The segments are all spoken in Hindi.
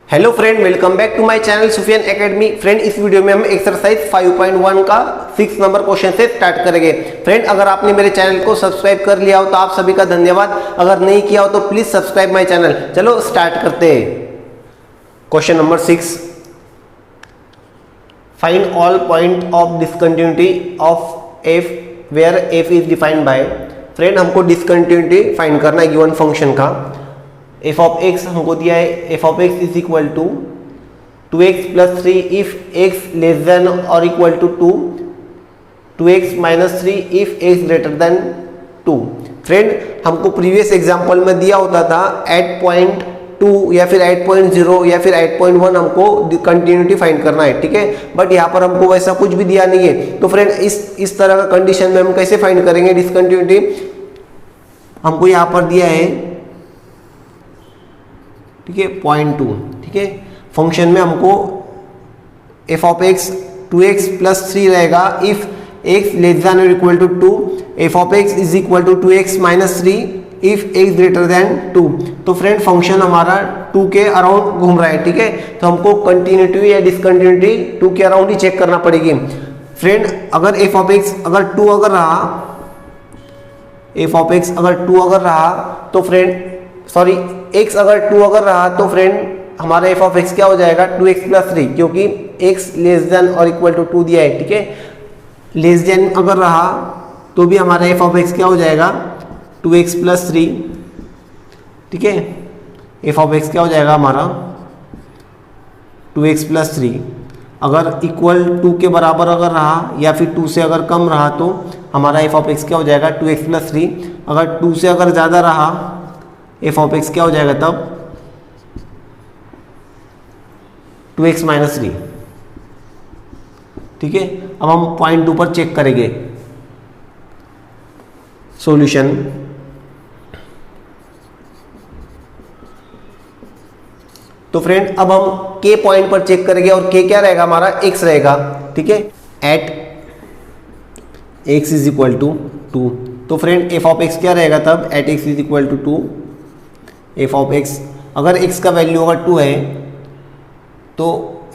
Hello friend, welcome back to my channel Sufiyan academy. Friend, इस वीडियो में हम एक्सरसाइज 5.1 का 6 नंबर क्वेश्चन से स्टार्ट करेंगे। फ्रेंड, अगर आपने मेरे चैनल को सब्सक्राइब कर लिया हो तो आप सभी का धन्यवाद। अगर नहीं किया हो तो प्लीज सब्सक्राइब माय चैनल। चलो स्टार्ट करते हैं। Question number 6, find all point of discontinuity of F where F is defined by. Friend, हमको डिसकंटिन्यूटी फाइंड करना है गिवन फंक्शन का। एफ ऑफ एक्स हमको दिया है, F of x is equal to 2x plus 3 if x less than और equal to 2, 2x minus 3 if X greater than 2। Friend, हमको प्रीवियस एग्जांपल में दिया होता था 8.2 या फिर 8.0 या फिर 8.1 हमको कंटिन्यूटी फाइंड करना है, ठीक है। बट यहाँ पर हमको वैसा कुछ भी दिया नहीं है। तो फ्रेंड, इस तरह का कंडीशन में हम कैसे फाइंड करेंगे डिसकंटिन्यूटी। हमको यहाँ पर दिया है, ठीक है, 0.2, ठीक है। फंक्शन में हमको F of x 2x plus 3 रहेगा इफ x लेस देन और equal to 2, f of x is equal to 2x minus 3 if x greater than 2। तो फ्रेंड, फंक्शन हमारा 2 के अराउंड घूम रहा है, ठीक है। तो हमको कंटिन्यूटी या डिसकंटिन्यूटी 2 के अराउंड ही चेक करना पड़ेगी। फ्रेंड, अगर एफ ऑफ एक्स अगर 2 अगर रहा, एफ ऑफ एक्स अगर 2 अगर रहा तो फ्रेंड सॉरी x अगर 2 अगर रहा तो फ्रेंड हमारा एफ ऑफ एक्स क्या हो जाएगा 2x प्लस 3, क्योंकि x लेस देन और इक्वल टू 2 दिया है, ठीक है। लेस देन अगर रहा तो भी हमारा एफ ऑफ एक्स क्या हो जाएगा 2x प्लस 3, ठीक है। एफ ऑफ एक्स क्या हो जाएगा हमारा 2x प्लस 3। अगर इक्वल 2 के बराबर अगर रहा या फिर 2 से अगर कम रहा तो हमारा एफ ऑफ एक्स क्या हो जाएगा 2x प्लस 3। अगर 2 से अगर ज़्यादा रहा एफ ऑफ एक्स क्या हो जाएगा तब 2x माइनस 3, ठीक है। अब हम पॉइंट 2 पर चेक करेंगे सॉल्यूशन। तो फ्रेंड, अब हम k पॉइंट पर चेक करेंगे और k क्या रहेगा हमारा x रहेगा, ठीक है। At x is equal to 2। तो फ्रेंड, एफ ऑफ एक्स क्या रहेगा तब at x is equal to 2। F of x अगर x का वैल्यू अगर 2 है तो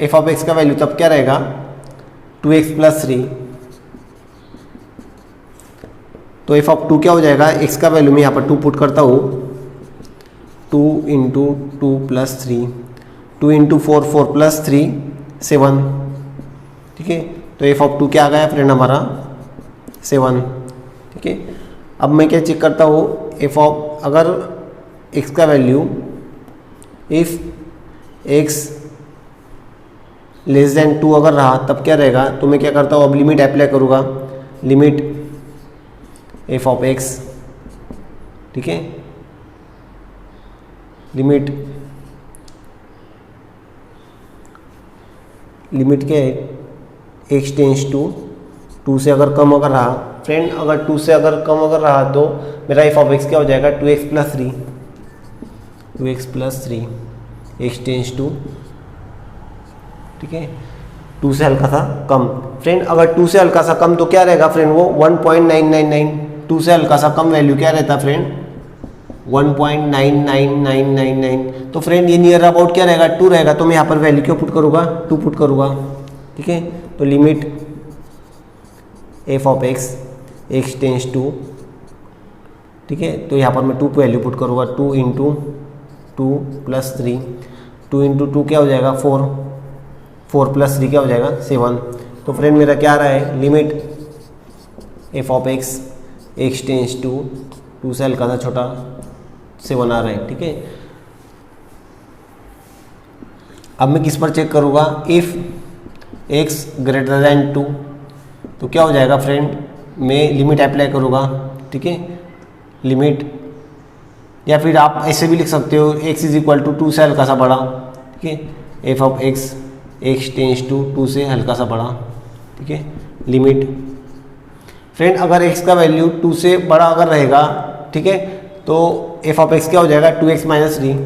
एफ ऑफ एक्स का वैल्यू तब क्या रहेगा 2x प्लस 3। तो एफ ऑफ 2 क्या हो जाएगा, x का वैल्यू मैं यहाँ पर 2 पुट करता हूँ, 2 इंटू 2 प्लस 3, 2 इंटू 4, 4 प्लस 3 7, ठीक है। तो एफ ऑफ 2 क्या आ गया फ्रेंड हमारा 7, ठीक है। अब मैं क्या चेक करता हूँ, एफ ऑफ अगर x का value if x less than 2 अगर रहा तब क्या रहेगा। तो मैं क्या करता हूँ, अब लिमिट अप्लाई करूँगा, लिमिट एफ ऑफ एक्स, ठीक है, लिमिट क्या है x टेंस टू 2 से अगर कम अगर रहा। फ्रेंड, अगर 2 से अगर कम अगर रहा तो मेरा एफ ऑफ एक्स क्या हो जाएगा 2x plus 3, 2x plus 3 x tends to, ठीक है, 2 से हल्का सा कम। फ्रेंड, अगर 2 से हल्का सा कम तो क्या रहेगा फ्रेंड वो 1.999। 2 से हल्का सा कम वैल्यू क्या रहता फ्रेंड 1.99999। तो फ्रेंड, ये नियर अबाउट क्या रहेगा 2 रहेगा। तो मैं यहाँ पर वैल्यू क्यों पुट करूँगा 2 पुट करूँगा, ठीक है। तो limit F of x x tends to, ठीक है। तो यहाँ पर मैं 2 वैल्यू पुट करूँगा, 2 इंटू 2 प्लस 3, 2 इंटू 2 क्या हो जाएगा 4, 4 प्लस 3 क्या हो जाएगा 7। तो फ्रेंड, मेरा क्या आ रहा है limit F of x x tends to 2 से हल्का सा छोटा 7 आ रहा है, ठीक है। अब मैं किस पर चेक करूँगा, इफ़ एक्स ग्रेटर देन 2 तो क्या हो जाएगा फ्रेंड, मैं लिमिट अप्लाई करूँगा, ठीक है। लिमिट या फिर आप ऐसे भी लिख सकते हो x इज इक्वल टू 2 से हल्का सा बड़ा, ठीक है। F of x x tends to 2 से हल्का सा बड़ा, ठीक है। लिमिट फ्रेंड, अगर x का वैल्यू 2 से बड़ा अगर रहेगा, ठीक है, तो एफ ऑफ एक्स क्या हो जाएगा 2x माइनस 3।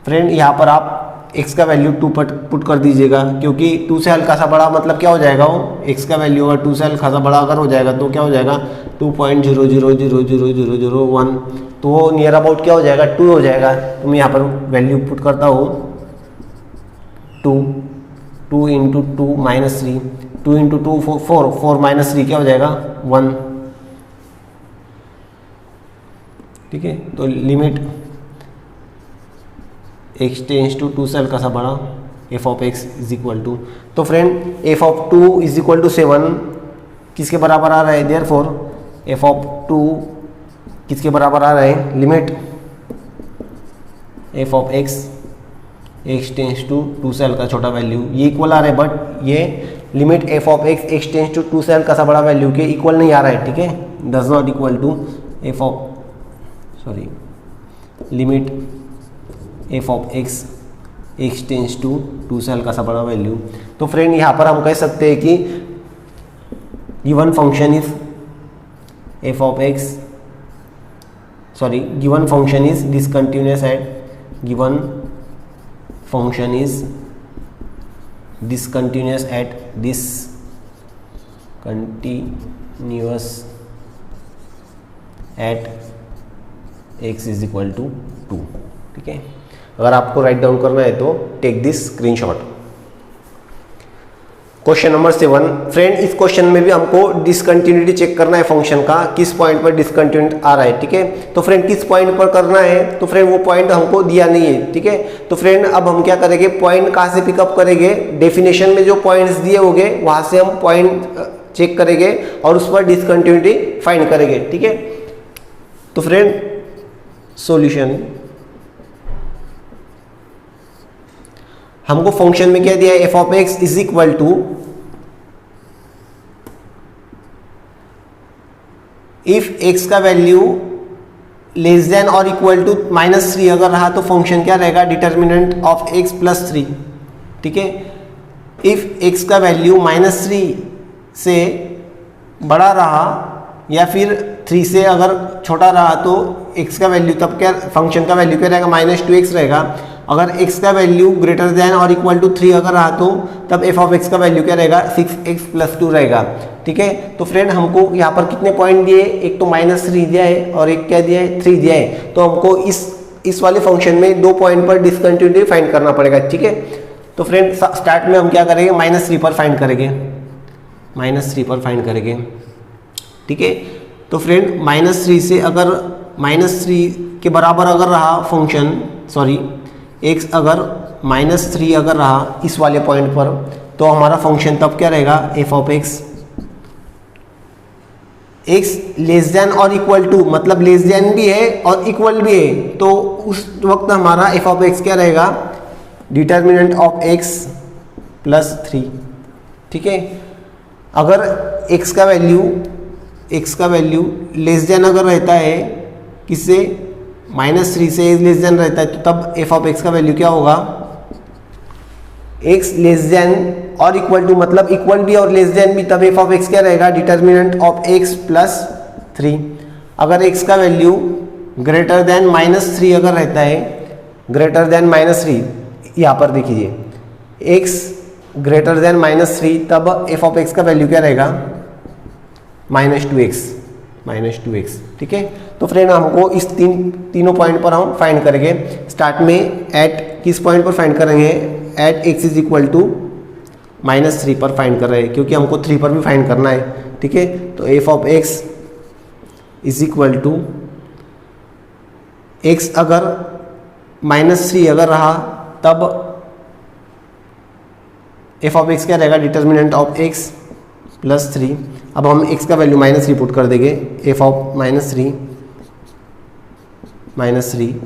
फ्रेंड, यहाँ पर आप x का वैल्यू 2 पुट कर दीजिएगा, क्योंकि 2 से हल्का सा बड़ा मतलब क्या हो जाएगा वो x का वैल्यू अगर 2 से हल्का सा बड़ा अगर हो जाएगा तो क्या हो जाएगा 2.00000001, तो वो नियर अबाउट क्या हो जाएगा, 2 हो जाएगा। तो मैं यहाँ पर वैल्यू पुट करता हूँ 2 इंटू 2 माइनस 3, 2 इंटू 2 4, 4 माइनस 3 क्या हो जाएगा 1। ठीक है, तो लिमिट x टेंस टू 2 से हल्का सा बड़ा f of x is equal to, तो friend f of 2 is equal to 7 किसके बराबर आ रहा है, देयरफॉर f ऑफ 2 किसके बराबर आ रहा है, limit f of x tends to 2 से हल्का छोटा वैल्यू, ये इक्वल आ रहा है, बट ये limit f of x tends to 2 से हल्का सा बड़ा वैल्यू के इक्वल नहीं आ रहा है। ठीक है, does not equal to f of limit f of x tends to 2 से हल्का सा बड़ा वैल्यू। तो फ्रेंड यहाँ पर हम कह सकते हैं कि given function is f of x given function is discontinuous at x is equal to 2। ठीक है, अगर आपको राइट डाउन करना है तो take this screenshot. Question number 7, friend इस क्वेश्चन में भी हमको डिसकंटिन्यूटी चेक करना है फंक्शन का, किस पॉइंट पर डिसकंटिन्यूटी आ रहा है। ठीक है, तो फ्रेंड किस पॉइंट पर करना है, तो फ्रेंड वो पॉइंट हमको दिया नहीं है। ठीक है, तो फ्रेंड अब हम क्या करेंगे, पॉइंट कहाँ से पिकअप करेंगे, डेफिनेशन में जो पॉइंट्स दिए होंगे वहां से हम पॉइंट चेक करेंगे और उस पर डिसकंटिन्यूटी फाइंड करेंगे। ठीक है, तो फ्रेंड सॉल्यूशन, हमको फंक्शन में क्या दिया है, f of x is equal to if x का वैल्यू लेस देन और इक्वल टू -3 अगर रहा तो फंक्शन क्या रहेगा, डिटर्मिनेंट ऑफ x प्लस 3। ठीक है, इफ x का वैल्यू -3 से बड़ा रहा या फिर 3 से अगर छोटा रहा तो x का वैल्यू तब क्या, फंक्शन का वैल्यू क्या रहेगा, -2x रहेगा। अगर x का वैल्यू ग्रेटर देन और इक्वल टू 3 अगर रहा तो तब f ऑफ x का वैल्यू क्या रहेगा, 6x प्लस 2 रहेगा। ठीक है, तो फ्रेंड हमको यहाँ पर कितने पॉइंट दिए, एक तो -3 दिया है और एक क्या दिया है, 3 दिया है। तो हमको इस वाले फंक्शन में 2 पॉइंट पर डिसकंटिन्यूटी फाइंड करना पड़ेगा। ठीक है, तो फ्रेंड स्टार्ट में हम क्या करेंगे, -3 पर फाइंड करेंगे, -3 पर फाइंड करेंगे। ठीक है, तो फ्रेंड -3 से अगर -3 के बराबर अगर रहा फंक्शन, x अगर -3 अगर रहा इस वाले पॉइंट पर तो हमारा फंक्शन तब क्या रहेगा, f of x less than और इक्वल टू, मतलब लेस देन भी है और इक्वल भी है, तो उस वक्त हमारा f ऑफ x क्या रहेगा, डिटर्मिनेंट ऑफ x प्लस 3। ठीक है, अगर x का वैल्यू लेस देन अगर रहता है किससे, -3 से लेस देन रहता है, तो तब f ऑफ x का वैल्यू क्या होगा, x लेस देन और इक्वल टू, मतलब इक्वल भी और लेस देन भी, तब f ऑफ x क्या रहेगा, डिटर्मिनेंट ऑफ x प्लस 3। अगर x का वैल्यू ग्रेटर देन -3 अगर रहता है, ग्रेटर देन -3, यहाँ पर देखिए x ग्रेटर देन -3, तब f ऑफ x का वैल्यू क्या रहेगा, -2x। ठीक है, तो फ्रेंड हमको इस तीनों पॉइंट पर हम फाइंड करेंगे। स्टार्ट में एट किस पॉइंट पर फाइंड करेंगे, at x is equal to -3 पर फाइंड कर रहे हैं, क्योंकि हमको 3 पर भी फाइंड करना है। ठीक है, तो f of x is equal to x अगर -3 अगर रहा तब f ऑफ x क्या रहेगा, डिटर्मिनेंट ऑफ x प्लस 3। अब हम x का वैल्यू -3 पुट कर देंगे, f ऑफ -3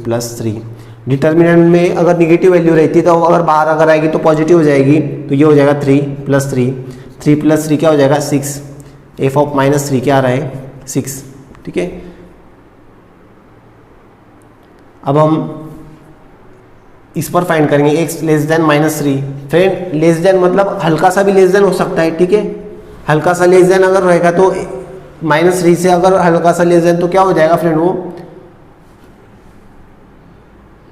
प्लस 3। डिटर्मिनेंट में अगर निगेटिव वैल्यू रहती तो अगर बाहर अगर आएगी तो पॉजिटिव हो जाएगी, तो ये हो जाएगा 3 प्लस 3 क्या हो जाएगा 6। f ऑफ -3 क्या आ रहा है, 6। ठीक है, अब हम इस पर फाइंड करेंगे x less then -3। Friend less than मतलब हल्का सा भी लेस देन हो सकता है। ठीक है, हल्का सा लेस देन अगर रहेगा तो -3 से अगर हल्का सा लेस देन तो क्या हो जाएगा फ्रेंड, वो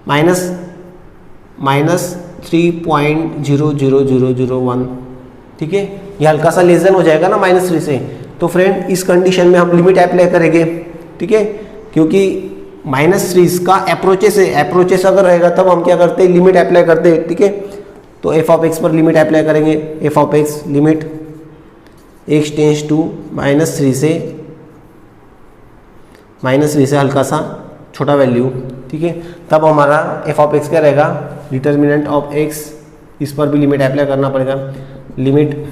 -3.00001। ठीक है, ये हल्का सा लेस देन हो जाएगा ना -3 से, तो फ्रेंड इस कंडीशन में हम लिमिट अप्लाई करेंगे, ठीक है, क्योंकि -3 इसका अप्रोचेस अगर रहेगा तब हम क्या करते हैं, लिमिट अप्लाई करते हैं, ठीक है। तो एफ ऑफ एक्स पर लिमिट अप्लाई करेंगे, f of x limit x tends to -3 से हल्का सा छोटा वैल्यू, ठीक है, तब हमारा एफ ऑफ एक्स क्या रहेगा, डिटर्मिनेंट ऑफ x, इस पर भी लिमिट अप्लाई करना पड़ेगा, लिमिट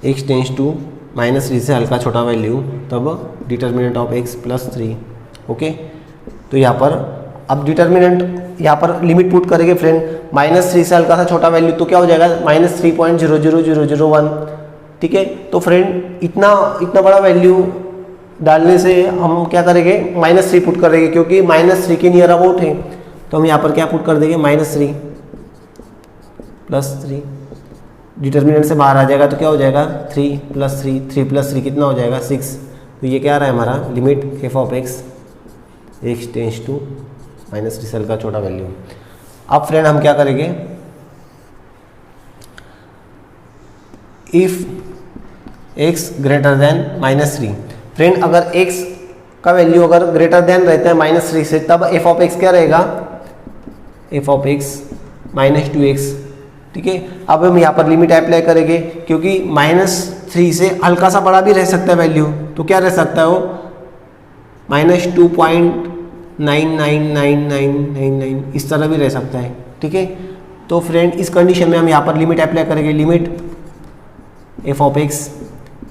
x टेंस टू -3 से हल्का छोटा वैल्यू, तब डिटर्मिनेंट ऑफ x +3, ओके। तो यहाँ पर अब डिटर्मिनेंट यहाँ पर लिमिट पुट करेंगे फ्रेंड, -3 से हल्का सा छोटा वैल्यू, तो क्या हो जाएगा -3.00001, ठीक है। तो फ्रेंड इतना बड़ा वैल्यू डालने से हम क्या करेंगे, -3 पुट करेंगे, क्योंकि -3 के नियर अबाउट है, तो हम यहाँ पर क्या पुट कर देंगे, -3 +3, डिटर्मिनेंट से बाहर आ जाएगा तो क्या हो जाएगा, 3 + 3, 3 + 3 कितना हो जाएगा, 6। तो ये क्या आ रहा है हमारा, limit F of x tends to -3 से हल्का छोटा वैल्यू। अब फ्रेंड हम क्या करेंगे, if x greater than -3, friend अगर x का वैल्यू अगर ग्रेटर देन रहता है -3 से, तब एफ ऑफ एक्स क्या रहेगा, एफ ऑफ एक्स -2x, ठीक है। अब हम यहाँ पर लिमिट अप्लाई करेंगे, क्योंकि -3 से हल्का सा बड़ा भी रह सकता है वैल्यू, तो क्या रह सकता है वो, -2.999999 इस तरह भी रह सकता है, ठीक है। तो फ्रेंड इस कंडीशन में हम यहाँ पर लिमिट अप्लाई करेंगे, limit F of x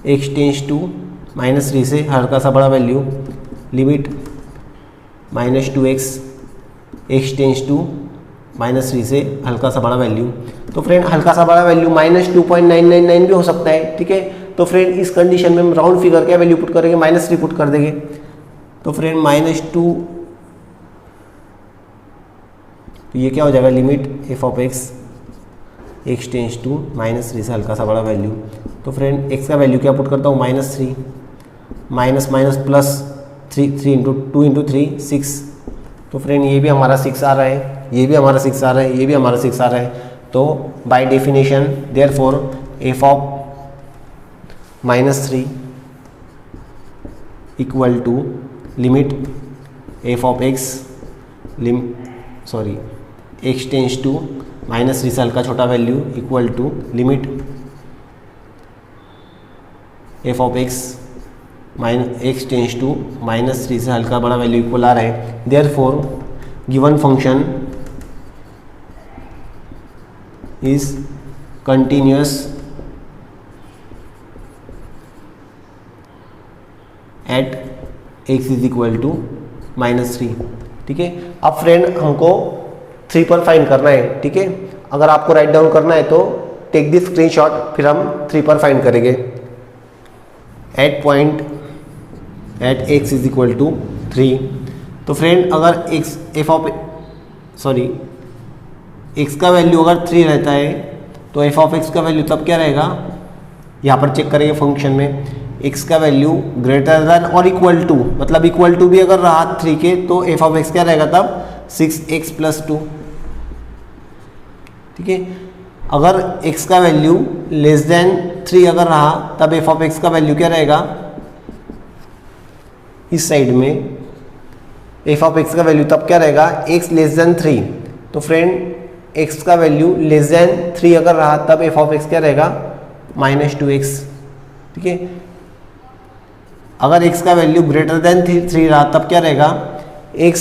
tends to -3 से हल्का सा बड़ा value, limit -2x tense to -3 से हल्का सा बड़ा वैल्यू। तो फ्रेंड हल्का सा बड़ा वैल्यू -2.999 भी हो सकता है, ठीक है। तो फ्रेंड इस कंडीशन में हम राउंड फिगर क्या वैल्यू पुट करेंगे, -3 पुट कर देंगे। तो फ्रेंड -2, तो ये क्या हो जाएगा, limit F of x tends to -3 से हल्का सा बड़ा वैल्यू। तो फ्रेंड x का वैल्यू क्या पुट करता हूँ, -3 प्लस 3 × 2 × 3 6। तो फ्रेंड ये भी हमारा 6 आ रहा है, ये भी हमारा 6 आ रहा है, ये भी हमारा 6 आ रहा है। तो by definition therefore f of -3 equal to limit F of x tends to -3 से हल्का छोटा value equal to limit F of x tends to -3 से हल्का बड़ा वैल्यू इक्वल आ रहा है। Therefore given function is continuous at x is equal to -3, ठीक है। अब फ्रेंड हमको 3 पर फाइंड करना है, ठीक है। अगर आपको राइट डाउन करना है तो टेक दिस स्क्रीनशॉट, फिर हम 3 पर फाइंड करेंगे। At point at x is equal to 3। तो फ्रेंड अगर x का वैल्यू अगर 3 रहता है तो एफ ऑफ एक्स का वैल्यू तब क्या रहेगा, यहाँ पर चेक करेंगे फंक्शन में, x का वैल्यू ग्रेटर देन और इक्वल टू, मतलब इक्वल टू भी अगर रहा 3 के, तो एफ ऑफ एक्स क्या रहेगा तब 6x + 2, ठीक है। अगर x का वैल्यू लेस देन 3 अगर रहा, तब एफ ऑफ एक्स का वैल्यू क्या रहेगा, इस साइड में एफ ऑफ एक्स का वैल्यू तब क्या रहेगा, x लेस देन 3। तो फ्रेंड x का वैल्यू लेस देन 3 अगर रहा, तब एफ ऑफ एक्स क्या रहेगा, -2x, ठीक है। अगर x का वैल्यू ग्रेटर देन 3 रहा, तब क्या रहेगा, x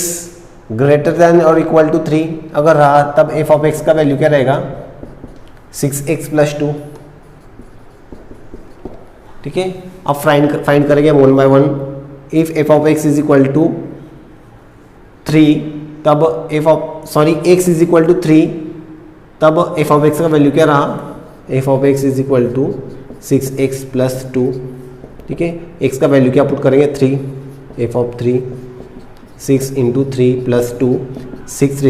ग्रेटर देन और इक्वल टू 3 अगर रहा, तब एफ ऑफ एक्स का वैल्यू क्या रहेगा, 6x + 2, ठीक है। अब फाइंड करेंगे 1 by 1। If f of x is equal to 3, तब x इज इक्वल टू 3, तब एफ ऑफ एक्स का वैल्यू क्या रहा, f of x is equal to 6x + 2, ठीक है। x का वैल्यू क्या पुट करेंगे, 3, एफ ऑफ 3 6 × 3 + 2, 6 ×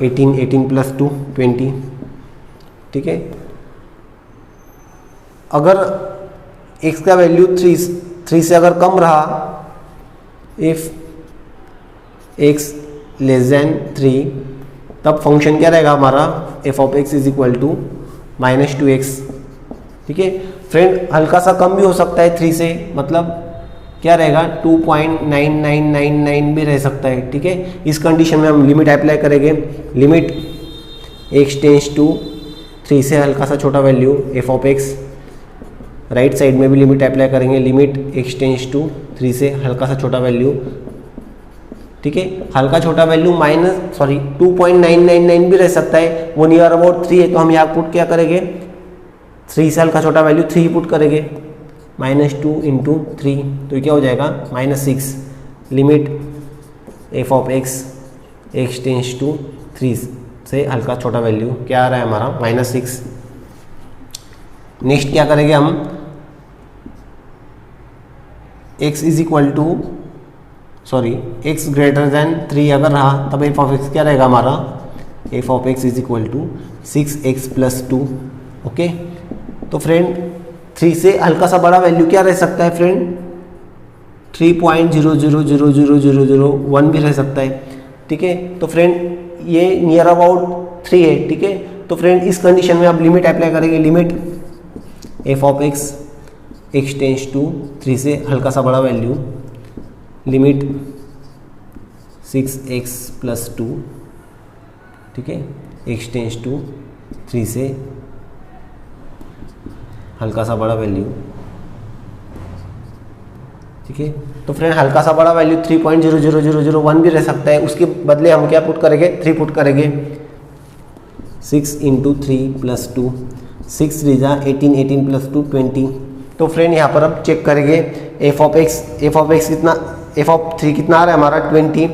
18, 18 + 2 20, ठीक है। अगर x का वैल्यू 3 से अगर कम रहा, इफ x लेस देन 3, तब फंक्शन क्या रहेगा हमारा, f of x is equal to -2x, ठीक है फ्रेंड, हल्का सा कम भी हो सकता है 3 से, मतलब क्या रहेगा 2.9999 भी रह सकता है। ठीक है, इस कंडीशन में हम लिमिट अप्लाई करेंगे, लिमिट x टेंस टू 3 से हल्का सा छोटा value F of x, right side में भी लिमिट अप्लाई करेंगे, लिमिट x टेंस टू 3 से हल्का सा छोटा वैल्यू। ठीक है, हल्का छोटा वैल्यू 2.999 भी रह सकता है, वो नियर अबाउट 3 है, तो हम यहाँ पुट क्या करेंगे, 3 से हल्का छोटा वैल्यू 3 पुट करेंगे, -2 इंटू 3, तो क्या हो जाएगा -6, limit F of x x tends to 3 से हल्का छोटा वैल्यू क्या आ रहा है हमारा -6। नेक्स्ट क्या करेंगे हम, x is equal to x greater than 3 अगर रहा तब एफ ऑफ एक्स क्या रहेगा हमारा, f of x is equal to 6x + 2। Okay, तो फ्रेंड 3 से हल्का सा बड़ा वैल्यू क्या रह सकता है फ्रेंड, 3.00000001 भी रह सकता है। ठीक है, तो फ्रेंड ये नियर अबाउट 3 है। ठीक है, तो फ्रेंड इस कंडीशन में आप लिमिट अप्लाई करेंगे, limit F of x x tends to 3 से हल्का सा बड़ा वैल्यू, लिमिट 6x + 2। ठीक है, x टेंस टू 3 से हल्का सा बड़ा वैल्यू। ठीक है, तो फ्रेंड हल्का सा बड़ा वैल्यू 3.000001 भी रह सकता है, उसके बदले हम क्या पुट करेंगे, 3 पुट करेंगे, 6 इंटू 3 + 2, 6 3 = 18, 18 + 2 20। तो फ्रेंड यहाँ पर अब चेक करेंगे एफ ऑफ एक्स कितना, एफ ऑफ 3 कितना आ रहा है हमारा 20,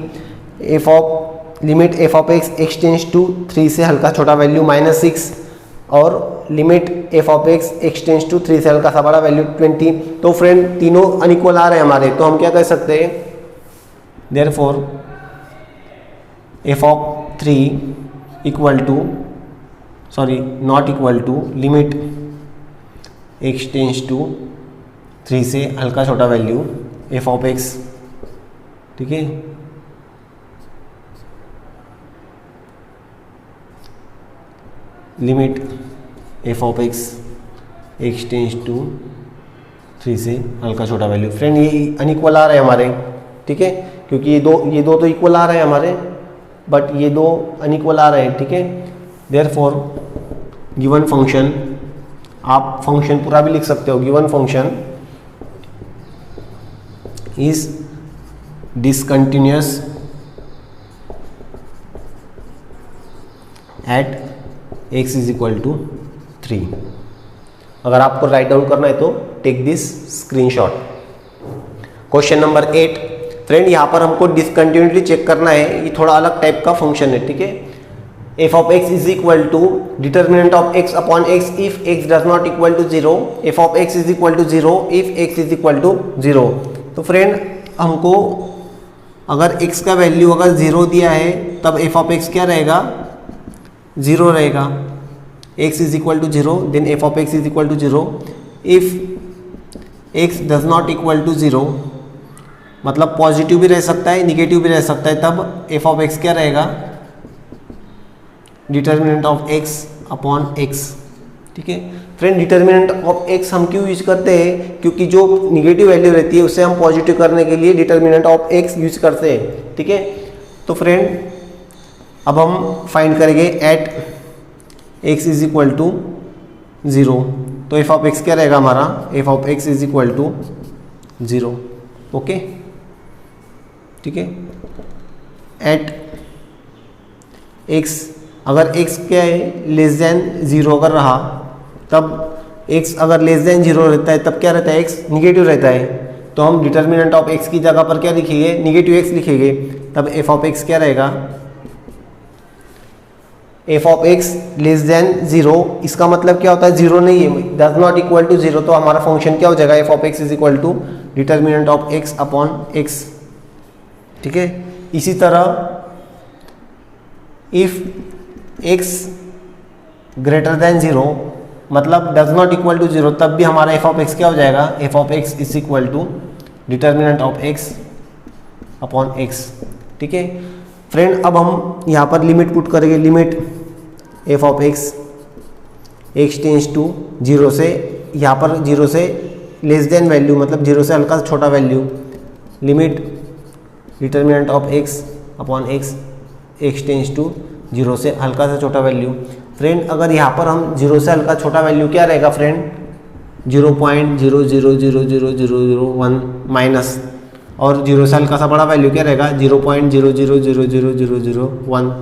f of limit F of x tends to 3 से हल्का छोटा वैल्यू -6 और limit F of x tends to 3 से हल्का सा बड़ा वैल्यू 20। तो फ्रेंड तीनों अनइक्वल आ रहे हैं हमारे, तो हम क्या कर सकते हैं, therefore f of 3 not equal to limit x tends to 3 से हल्का छोटा वैल्यू एफ ऑफ एक्स। ठीक है, limit F of x tends to 3 से हल्का छोटा वैल्यू। फ्रेंड ये अनइक्वल आ रहे हैं हमारे, ठीक है, क्योंकि ये दो तो इक्वल आ रहे हैं हमारे, बट ये दो अनइक्वल आ रहे हैं। ठीक है, देयरफॉर गिवन फंक्शन, आप फंक्शन पूरा भी लिख सकते हो, given function is discontinuous at x is equal to 3। अगर आपको राइट डाउन करना है तो take this screenshot. Question number 8, friend यहाँ पर हमको डिसकंटिन्यूटी चेक करना है, ये थोड़ा अलग टाइप का फंक्शन है। ठीक है, F of x is equal to determinant of x upon x if x does not equal to 0, f of x is equal to 0 if x is equal to 0। तो फ्रेंड हमको अगर x का वैल्यू अगर 0 दिया है तब एफ ऑफ x क्या रहेगा, 0 रहेगा। x is equal to 0 then f of x is equal to 0। If x does not equal to 0 मतलब पॉजिटिव भी रह सकता है, निगेटिव भी रह सकता है, तब एफ ऑफ x क्या रहेगा, determinant of x upon x। ठीक है फ्रेंड, डिटर्मिनेंट ऑफ x हम क्यों यूज करते हैं, क्योंकि जो निगेटिव वैल्यू रहती है उससे हम पॉजिटिव करने के लिए डिटर्मिनेंट ऑफ x यूज करते हैं। ठीक है, तो फ्रेंड अब हम फाइंड करेंगे at x is equal to 0, तो एफ ऑफ x क्या रहेगा हमारा, f of x is equal to 0। Okay, ठीक है, एट x अगर x क्या है लेस देन 0 अगर रहा, तब x अगर लेस देन 0 रहता है तब क्या रहता है, x निगेटिव रहता है, तो हम डिटर्मिनेंट ऑफ x की जगह पर क्या लिखेंगे, निगेटिव x लिखेंगे, तब एफ ऑफ x क्या रहेगा, f of x less than 0। इसका मतलब क्या होता है, 0 नहीं है, डज नॉट इक्वल टू 0, तो हमारा फंक्शन क्या हो जाएगा, f of x is equal to determinant of x upon x। ठीक है, इसी तरह इफ x ग्रेटर देन 0 मतलब डज नॉट इक्वल टू 0, तब भी हमारा एफ ऑफ x क्या हो जाएगा, f of x is equal to determinant of x upon x। ठीक है फ्रेंड, अब हम यहाँ पर लिमिट पुट करेंगे, limit F of x tends to 0 से यहाँ पर 0 से लेस देन वैल्यू मतलब 0 से हल्का सा छोटा value, limit determinant of x upon x, x tends to 0 से हल्का सा छोटा वैल्यू। फ्रेंड अगर यहाँ पर हम 0 से हल्का छोटा वैल्यू क्या रहेगा फ्रेंड, 0.0000001 माइनस, और 0 से हल्का सा बड़ा वैल्यू क्या रहेगा 0.0000001,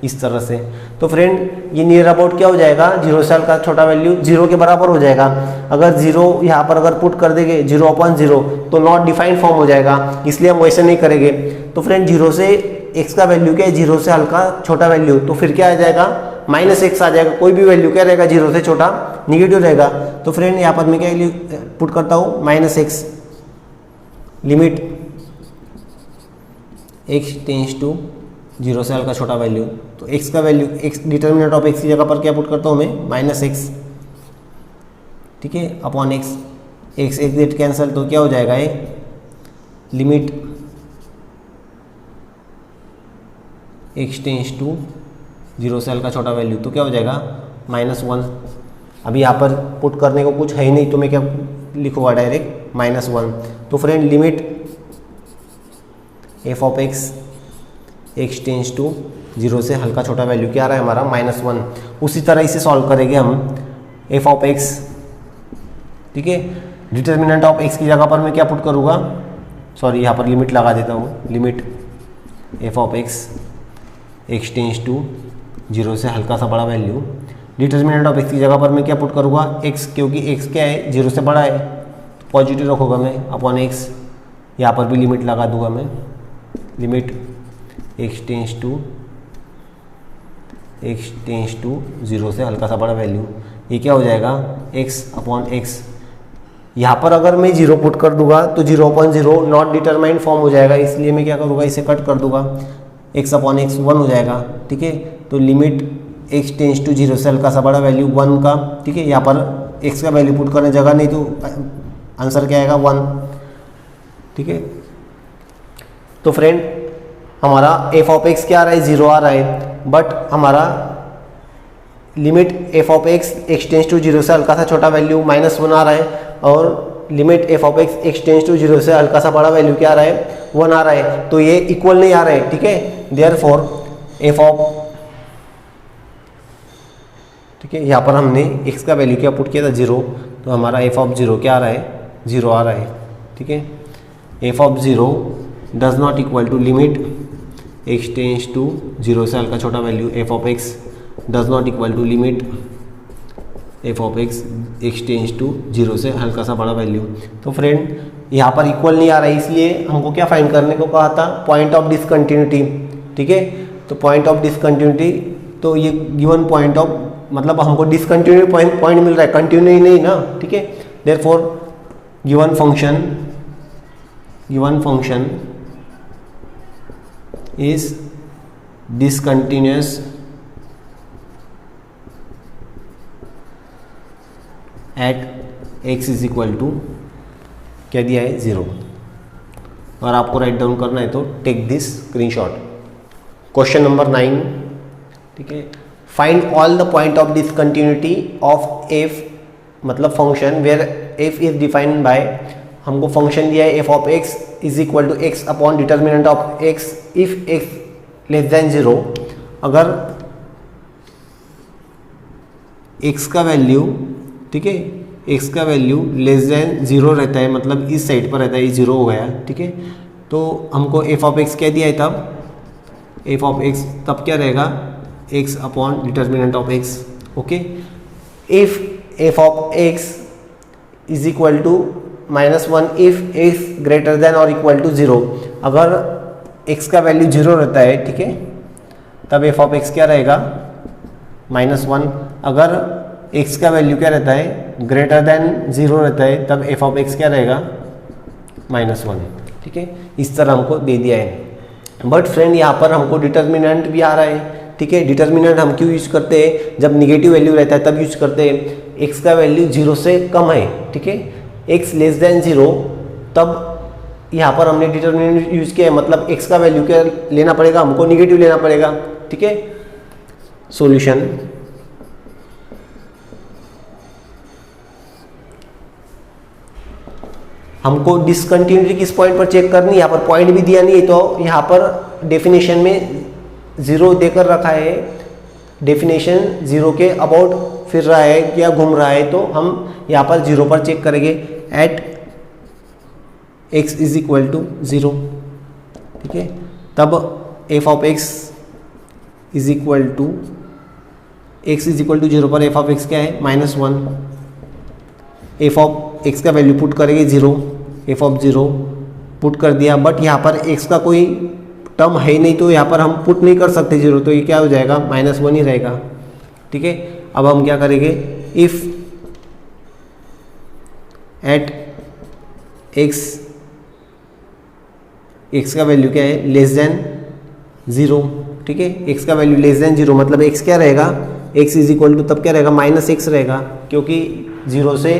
इस तरह से। तो फ्रेंड ये नियर अबाउट क्या हो जाएगा, 0 से हल्का छोटा वैल्यू 0 के बराबर हो जाएगा। अगर 0 यहाँ पर अगर पुट कर देंगे 0/0 तो नॉट डिफाइंड फॉर्म हो जाएगा, इसलिए हम वैसे नहीं करेंगे। तो फ्रेंड 0 से x का वैल्यू क्या है, 0 से हल्का छोटा वैल्यू, तो फिर क्या आ जाएगा -x आ जाएगा। कोई भी वैल्यू क्या रहेगा 0 से छोटा निगेटिव रहेगा। तो फ्रेंड यहाँ पर मैं क्या पुट करता हूँ -x, limit x tends to 0 से हल्का छोटा वैल्यू। तो x का value, x determinant of x की जगह पर क्या पुट करता हूँ मैं -x, ठीक है, upon x, x get cancel, तो क्या हो जाएगा ये लिमिट x टेंस टू 0 से हल्का छोटा वैल्यू, तो क्या हो जाएगा -1। अभी यहाँ पर पुट करने को कुछ है ही नहीं, तो मैं क्या लिखूँगा डायरेक्ट -1। तो friend limit f of x, x tends to 0 से हल्का छोटा वैल्यू क्या आ रहा है हमारा -1। उसी तरह इसे सॉल्व करेंगे हम f ऑफ x, ठीक है, डिटर्मिनेंट ऑफ x की जगह पर मैं क्या पुट करूँगा, सॉरी यहाँ पर लिमिट लगा देता हूँ, limit f of x, x tends to 0 से हल्का सा बड़ा वैल्यू, डिटर्मिनेंट ऑफ x की जगह पर मैं क्या पुट करूँगा x, क्योंकि x क्या है 0 से बड़ा है, पॉजिटिव रखूँगा मैं, अपॉन x, यहाँ पर भी लिमिट लगा दूंगा मैं, लिमिट x टेंस टू 0 से हल्का सा बड़ा वैल्यू, ये क्या हो जाएगा x अपॉन x। यहाँ पर अगर मैं 0 पुट कर दूंगा तो 0/0 नॉट डिटरमाइंड फॉर्म हो जाएगा, इसलिए मैं क्या करूँगा इसे कट कर दूंगा, x अपॉन x 1 हो जाएगा, ठीक है। तो लिमिट x टेंस टू 0 से हल्का सा बड़ा वैल्यू 1 का, ठीक है, यहाँ पर x का वैल्यू पुट करने जगह नहीं, तो आंसर क्या आएगा 1, ठीक है। तो फ्रेंड हमारा f ऑफ x क्या आ रहा है 0 आ रहा है, बट हमारा limit f of x, x tends to 0 से हल्का सा छोटा वैल्यू -1 आ रहा है, और limit f of x, x tends to 0 से हल्का सा बड़ा वैल्यू क्या आ रहा है 1 आ रहा है, तो ये इक्वल नहीं आ रहा है, ठीक है। देयरफॉर f ऑफ, ठीक है, यहाँ पर हमने x का वैल्यू क्या पुट किया था 0, तो हमारा f ऑफ 0 क्या आ रहा है 0 आ रहा है, ठीक है। f of 0 does not equal to limit x tends to 0 से हल्का छोटा value f of x does not equal to limit f of x, x tends to 0 से हल्का सा बड़ा वैल्यू। तो फ्रेंड यहाँ पर इक्वल नहीं आ रहा है, इसलिए हमको क्या फाइंड करने को कहा था, पॉइंट ऑफ डिसकंटिन्यूटी, ठीक है। तो पॉइंट ऑफ डिसकंटिन्यूटी, तो ये गिवन पॉइंट ऑफ, मतलब हमको डिसकंटिन्यू पॉइंट मिल रहा है, कंटिन्यू नहीं ना, ठीक है। Therefore given function is discontinuous at x is equal to क्या दिया है 0, और आपको राइट डाउन करना है तो take this screenshot. Question number 9, ठीक है, find all the point of discontinuity of f, मतलब function where f is defined by, हमको फंक्शन दिया है f of x is equal to x upon determinant of x if x less than 0। अगर x का वैल्यू, ठीक है, x का वैल्यू लेस देन 0 रहता है, मतलब इस साइड पर रहता है, ये 0 हो गया, ठीक है। तो हमको f ऑफ x क्या दिया है, तब f ऑफ x तब क्या रहेगा x upon determinant of x, okay. If f of x is equal to -1 if x greater than और इक्वल टू 0, अगर x का वैल्यू 0 रहता है, ठीक है, तब f ऑफ x क्या रहेगा -1। अगर x का वैल्यू क्या रहता है ग्रेटर देन 0 रहता है, तब f ऑफ x क्या रहेगा -1, ठीक है। इस तरह हमको दे दिया है, बट फ्रेंड यहाँ पर हमको डिटर्मिनेंट भी आ रहा है, ठीक है। डिटर्मिनेंट हम क्यों यूज करते हैं, जब निगेटिव वैल्यू रहता है तब यूज करते हैं, x का वैल्यू 0 से कम है, ठीक है, x लेस देन 0, तब यहाँ पर हमने डिटर्मिनेंट यूज किया है, मतलब x का वैल्यू क्या लेना पड़ेगा, हमको निगेटिव लेना पड़ेगा, ठीक है। सॉल्यूशन, हमको डिसकंटिन्यूटी किस पॉइंट पर चेक करनी है, यहाँ पर पॉइंट भी दिया नहीं है, तो यहाँ पर डेफिनेशन में 0 देकर रखा है, डेफिनेशन 0 के अबाउट फिर रहा है या घूम रहा है, तो हम यहाँ पर 0 पर चेक करेंगे at x is equal to 0, ठीक है। तब f of x is equal to x is equal to 0 पर f ऑफ x क्या है -1, f ऑफ x का वैल्यू पुट करेंगे 0, f ऑफ 0 पुट कर दिया, बट यहाँ पर x का कोई टर्म है ही नहीं, तो यहाँ पर हम पुट नहीं कर सकते 0, तो ये क्या हो जाएगा -1 ही रहेगा, ठीक है। अब हम क्या करेंगे, इफ एट x का वैल्यू क्या है लेस देन 0, ठीक है। x का वैल्यू लेस देन 0 मतलब x क्या रहेगा, x इज इक्वल टू तब क्या रहेगा -x रहेगा, क्योंकि 0 से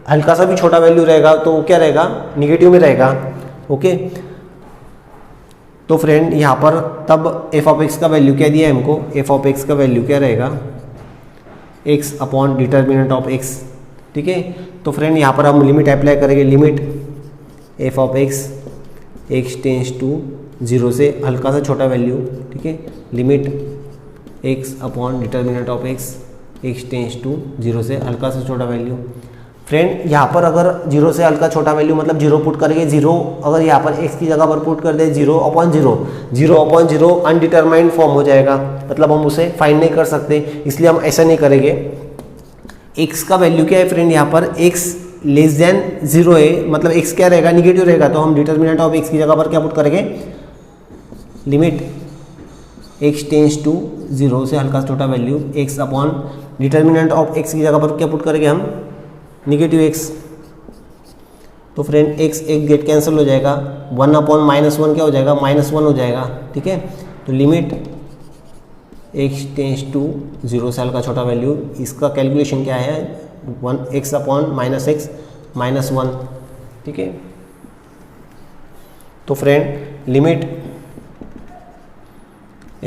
हल्का सा भी छोटा वैल्यू रहेगा तो वो क्या रहेगा निगेटिव में रहेगा, ओके। तो फ्रेंड यहाँ पर तब f ऑफ x का वैल्यू क्या दिया है हमको, f ऑफ x का वैल्यू क्या रहेगा x upon determinant of x, ठीक है। तो फ्रेंड यहाँ पर हम लिमिट अप्लाई करेंगे, limit f of x tends to 0 से हल्का सा छोटा वैल्यू, ठीक है, limit x upon determinant of x tends to 0 से हल्का सा छोटा वैल्यू। फ्रेंड यहाँ पर अगर 0 से हल्का छोटा वैल्यू मतलब 0 पुट करेंगे, 0 अगर यहाँ पर x की जगह पर पुट कर दे 0 अपॉन 0 अनडिटरमाइंड फॉर्म हो जाएगा, मतलब हम उसे फाइंड नहीं कर सकते, इसलिए हम ऐसा नहीं करेंगे। x का वैल्यू क्या है फ्रेंड, यहाँ पर x लेस देन 0 है, मतलब x क्या रहेगा निगेटिव रहेगा, तो हम डिटर्मिनेंट ऑफ x की जगह पर क्या पुट करेंगे, लिमिट x टेंस टू 0 से हल्का छोटा value x upon determinant of x की जगह पर क्या पुट करेंगे हम निगेटिव x। तो फ्रेंड x एक गेट कैंसिल हो जाएगा, 1 अपॉन -1 क्या हो जाएगा -1 हो जाएगा, ठीक है। तो लिमिट x टेंस टू 0 से हल्का छोटा वैल्यू, इसका कैलकुलेशन क्या है 1x अपॉन -x -1, ठीक है। तो friend limit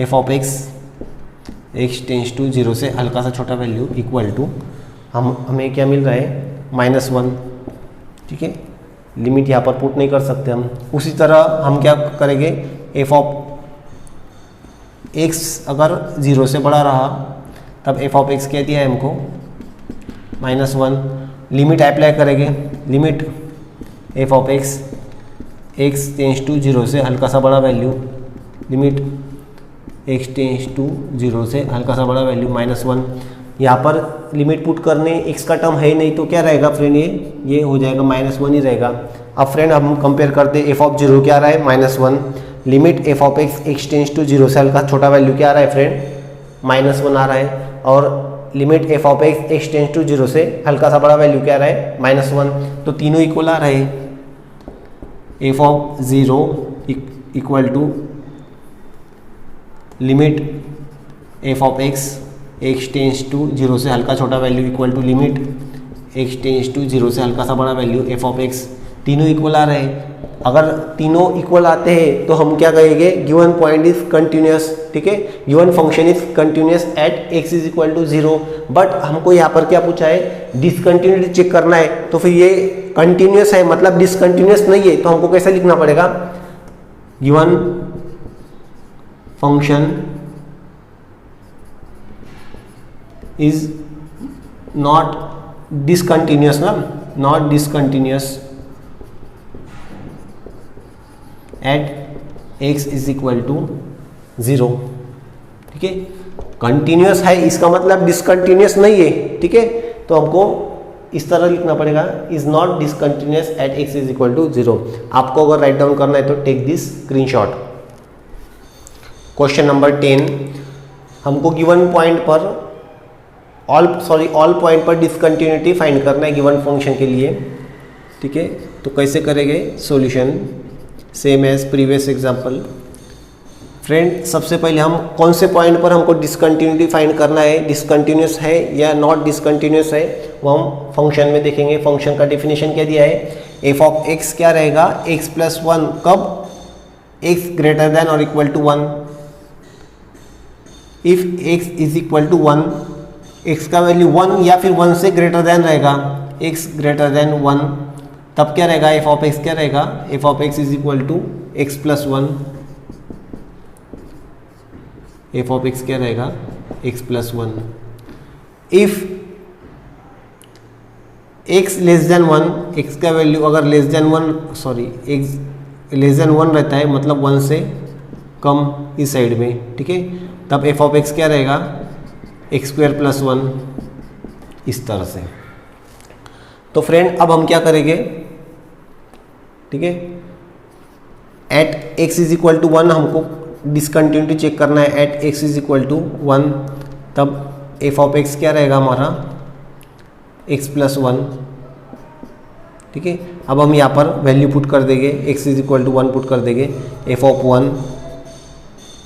f of x tends to 0 से हल्का सा छोटा वैल्यू इक्वल टू हमें क्या मिल रहा है -1, ठीक है। लिमिट यहाँ पर पुट नहीं कर सकते हम। उसी तरह हम क्या करेंगे, f ऑफ x अगर 0 से बड़ा रहा तब f ऑफ x क्या दिया है हमको -1, लिमिट अप्लाई करेंगे, limit f of x tends to 0 से हल्का सा बड़ा value, limit x tends to 0 से हल्का सा बड़ा वैल्यू -1। यहाँ पर लिमिट पुट करने x का टर्म है ही नहीं, तो क्या रहेगा फ्रेंड ये हो जाएगा -1 ही रहेगा। अब फ्रेंड हम कंपेयर करते हैं, f ऑफ 0 क्या आ रहा है -1, limit f of x tends to 0 से हल्का छोटा वैल्यू क्या आ रहा है फ्रेंड -1 आ रहा है, और limit f of x tends to 0 से हल्का सा बड़ा वैल्यू क्या आ रहा है -1, तो तीनों इक्वल आ रहे हैं। f of 0 equal to limit f of x tends to 0 से हल्का छोटा value equal to limit x tends to 0 से हल्का सा बड़ा वैल्यू f ऑफ x, तीनों इक्वल आ रहे हैं। अगर तीनों इक्वल आते हैं तो हम क्या कहेंगे, गिवन पॉइंट इज कंटिन्यूस, ठीक है, given function is continuous at x is equal to 0। But हमको यहाँ पर क्या पूछा है, डिसकंटिन्यूटी चेक करना है, तो फिर ये कंटिन्यूस है मतलब डिसकंटिन्यूस नहीं है, तो हमको कैसे लिखना पड़ेगा, given function is not discontinuous ना, not discontinuous at x is equal to 0, ठीक है। कंटिन्यूस है इसका मतलब डिसकंटिन्यूस नहीं है, ठीक है, तो हमको इस तरह लिखना पड़ेगा, is not discontinuous at x is equal to 0। आपको अगर राइट डाउन करना है तो take this screenshot. Question number 10, हमको गिवन पॉइंट पर ऑल पॉइंट पर डिसकंटिन्यूटी फाइंड करना है गिवन फंक्शन के लिए, ठीक है। तो कैसे करेंगे solution, same as previous example. Friend सबसे पहले हम कौन से पॉइंट पर हमको डिसकंटिन्यूटी फाइंड करना है, डिसकंटिन्यूस है या नॉट डिसकंटिन्यूस है, वो हम फंक्शन में देखेंगे। फंक्शन का डेफिनेशन क्या दिया है, f ऑफ x क्या रहेगा x प्लस 1, कब x ग्रेटर देन और equal to 1, if x is equal to 1, x का वैल्यू 1 या फिर 1 से ग्रेटर देन रहेगा, x ग्रेटर देन 1 तब क्या रहेगा, एफ ऑफ एक्स क्या रहेगा, f of x is equal to x plus one, f of x क्या रहेगा, x plus one. If x less than one, x का वैल्यू अगर less than one, sorry x less than one रहता है, मतलब वन से कम इस साइड में, ठीक है, तब एफ ऑफ एक्स क्या रहेगा, एक्स स्क्वायर प्लस वन, इस तरह से। तो फ्रेंड अब हम क्या करेंगे, ठीक है, at x is equal to one हमको डिसकंटिन्यूटी चेक करना है, at x is equal to one, तब एफ ऑफ एक्स क्या रहेगा हमारा, एक्स प्लस वन, ठीक है। अब हम यहाँ पर वैल्यू पुट कर देंगे, x is equal to one put कर देंगे, f of one,